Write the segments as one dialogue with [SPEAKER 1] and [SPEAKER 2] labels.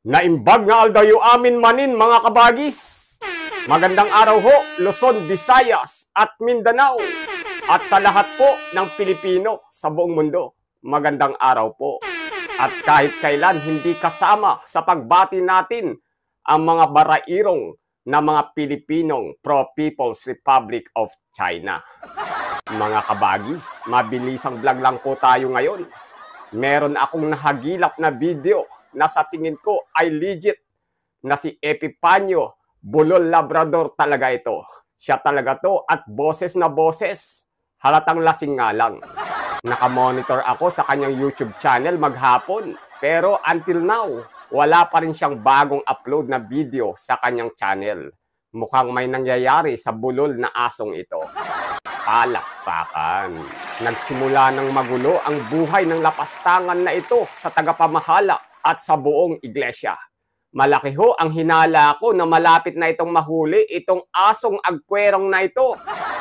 [SPEAKER 1] Naimbag nga aldayo amin manin mga kabagis. Magandang araw ho, Luzon, Visayas at Mindanao. At sa lahat po ng Pilipino sa buong mundo, magandang araw po. At kahit kailan hindi kasama sa pagbati natin ang mga barairong na mga Pilipinong pro-People's Republic of China. Mga kabagis, mabilisang vlog lang po tayo ngayon. Meron akong nahagilap na video na sa tingin ko ay legit na si Epipanyo Bulol Labrador talaga ito. Siya talaga to at boses na boses. Halatang lasing nga lang. Nakamonitor ako sa kanyang YouTube channel maghapon. Pero until now, wala pa rin siyang bagong upload na video sa kanyang channel. Mukhang may nangyayari sa bulol na asong ito. Palakpakan. Nagsimula ng magulo ang buhay ng lapastangan na ito sa tagapamahala at sa buong iglesia. Malaki ho ang hinala ko na malapit na itong mahuli itong asong agkwerong na ito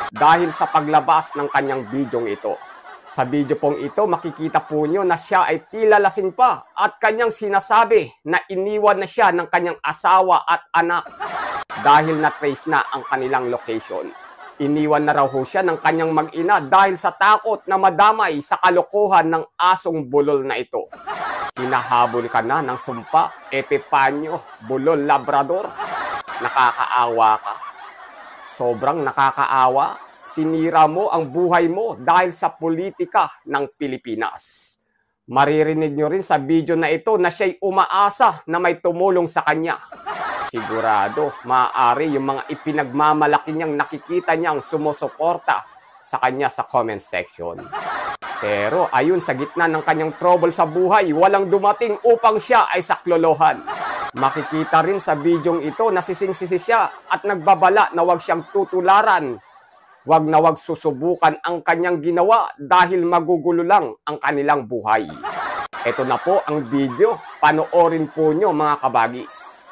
[SPEAKER 1] dahil sa paglabas ng kanyang bidyong ito. Sa video pong ito, makikita po nyo na siya ay tila lasing pa at kanyang sinasabi na iniwan na siya ng kanyang asawa at anak dahil na-trace na ang kanilang location. Iniwan na raw ho siya ng kanyang mag-ina dahil sa takot na madamay sa kalokohan ng asong bulol na ito. Hinahabol ka na ng sumpa, Epipanyo Bulol Labrador. Nakakaawa ka. Sobrang nakakaawa. Sinira mo ang buhay mo dahil sa politika ng Pilipinas. Maririnig nyo rin sa video na ito na siya'y umaasa na may tumulong sa kanya. Sigurado, maaari yung mga ipinagmamalaki niyang nakikita niyang sumusuporta sa kanya sa comment section. Pero ayun, sa gitna ng kanyang trouble sa buhay, walang dumating upang siya ay saklolohan. Makikita rin sa bidyong ito na sising-sisi siya at nagbabala na wag siyang tutularan. Wag na wag susubukan ang kanyang ginawa dahil magugulo lang ang kanilang buhay. Ito na po ang video. Panoorin po nyo mga kabagis.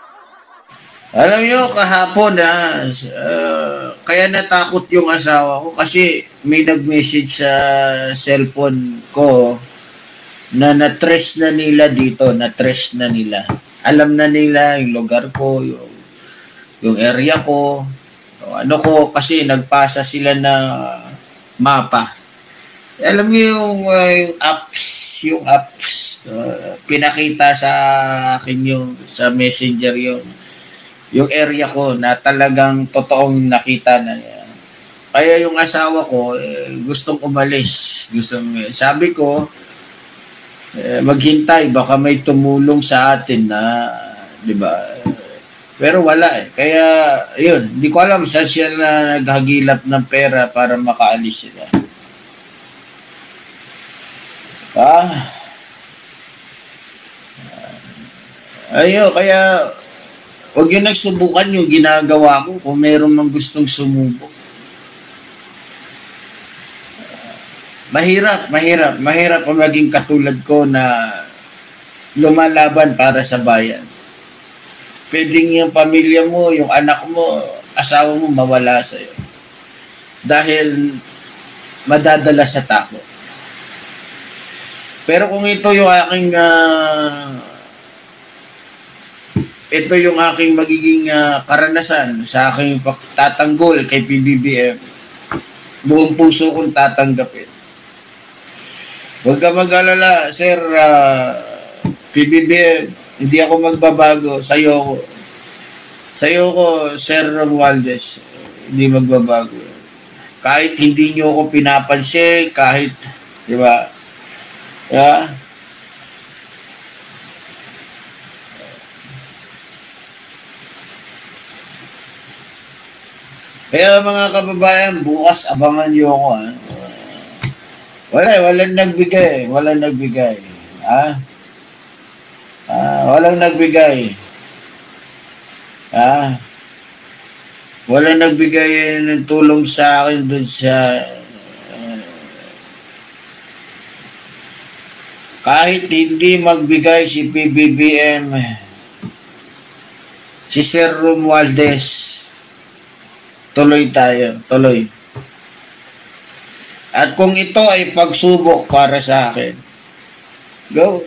[SPEAKER 2] Alam nyo, kahapon kaya natakot yung asawa ko kasi may nag-message sa cellphone ko na na-trace na nila dito, na-trace na nila. Alam na nila yung lugar ko, yung area ko, ano ko, kasi nagpasa sila na mapa. Alam mo yung apps, pinakita sa akin yung sa messenger yung area ko na talagang totoong nakita na niya. Kaya yung asawa ko gustong umalis. Sabi ko, maghintay, baka may tumulong sa atin na, di ba? Pero wala eh. Kaya, yun, hindi ko alam saan siya na naghagilap ng pera para makaalis sila. Ayun, kaya huwag yun nagsubukan yung ginagawa ko kung meron mang gustong sumubok. Mahirap ang maging katulad ko na lumalaban para sa bayan. Pwedeng yung pamilya mo, yung anak mo, asawa mo mawala sa'yo. Dahil madadala sa takot. Pero kung ito yung aking magiging karanasan sa aking tatanggol kay PBBM, buong puso kong tatanggapin. Huwag ka mag-alala, Sir PBBM, hindi ako magbabago. Sa'yo ko, Sir Romualdez, hindi magbabago. Kahit hindi nyo ako pinapansin, kahit, di ba? Yeah. Kaya mga kababayan, bukas abangan nyo ako. Walang nagbigay. Walang nagbigay. Walang nagbigay ng tulong sa akin doon sa kahit hindi magbigay si PBBM, si Sir Romualdez, tuloy tayo, tuloy. At kung ito ay pagsubok para sa akin, Go.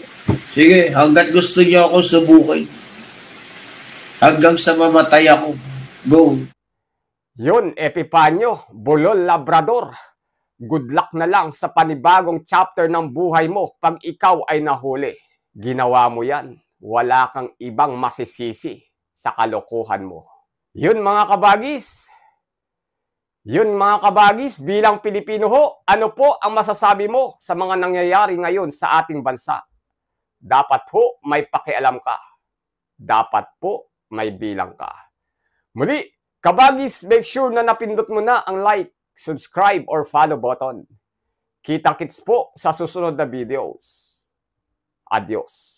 [SPEAKER 2] Sige, hanggat gusto niyo ako subukin. Hanggang sa mamatay ako. Go.
[SPEAKER 1] Yun, Epipanyo, Bulol Labrador. Good luck na lang sa panibagong chapter ng buhay mo pag ikaw ay nahuli. Ginawa mo yan. Wala kang ibang masisisi sa kalokohan mo. Yun mga kabagis. Yun mga kabagis, bilang Pilipino ho, ano po ang masasabi mo sa mga nangyayari ngayon sa ating bansa? Dapat ho may pakialam ka. Dapat po may bilang ka. Muli, kabagis, make sure na napindot mo na ang like, subscribe, or follow button. Kita-kits po sa susunod na videos. Adios.